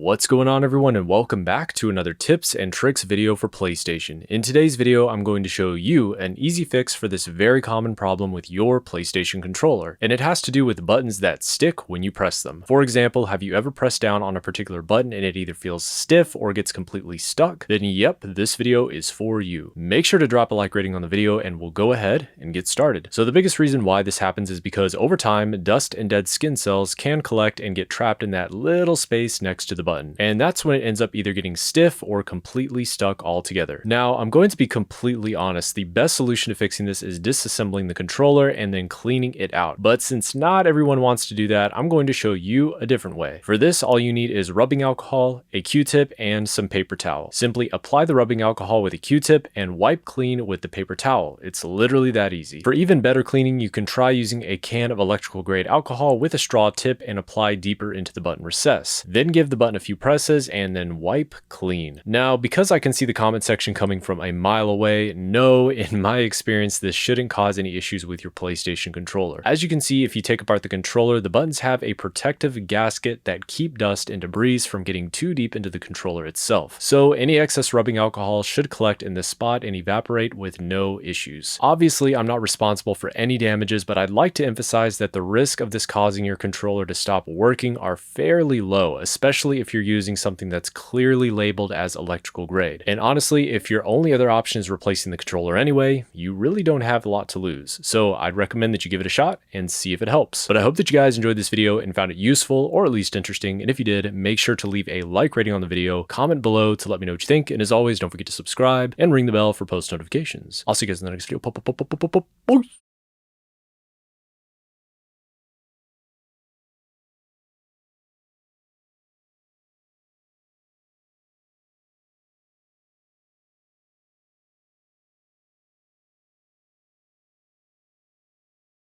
What's going on, everyone, and welcome back to another tips and tricks video for PlayStation. In today's video, I'm going to show you an easy fix for this very common problem with your PlayStation controller, and it has to do with buttons that stick when you press them. For example, have you ever pressed down on a particular button and it either feels stiff or gets completely stuck? Then yep, this video is for you. Make sure to drop a like rating on the video and we'll go ahead and get started. So the biggest reason why this happens is because over time, dust and dead skin cells can collect and get trapped in that little space next to the button, and that's when it ends up either getting stiff or completely stuck altogether. Now, I'm going to be completely honest, the best solution to fixing this is disassembling the controller and then cleaning it out. But since not everyone wants to do that, I'm going to show you a different way. For this, all you need is rubbing alcohol, a Q-tip, and some paper towel. Simply apply the rubbing alcohol with a Q-tip and wipe clean with the paper towel. It's literally that easy. For even better cleaning, you can try using a can of electrical grade alcohol with a straw tip and apply deeper into the button recess. Then give the button a few presses and then wipe clean. Now, because I can see the comment section coming from a mile away, no, in my experience, this shouldn't cause any issues with your PlayStation controller. As you can see, if you take apart the controller, the buttons have a protective gasket that keep dust and debris from getting too deep into the controller itself. So any excess rubbing alcohol should collect in this spot and evaporate with no issues. Obviously, I'm not responsible for any damages, but I'd like to emphasize that the risk of this causing your controller to stop working are fairly low, especially if you're using something that's clearly labeled as electrical grade. And honestly, if your only other option is replacing the controller anyway, you really don't have a lot to lose. So I'd recommend that you give it a shot and see if it helps. But I hope that you guys enjoyed this video and found it useful or at least interesting. And if you did, make sure to leave a like rating on the video, comment below to let me know what you think. And as always, don't forget to subscribe and ring the bell for post notifications. I'll see you guys in the next video. Peace.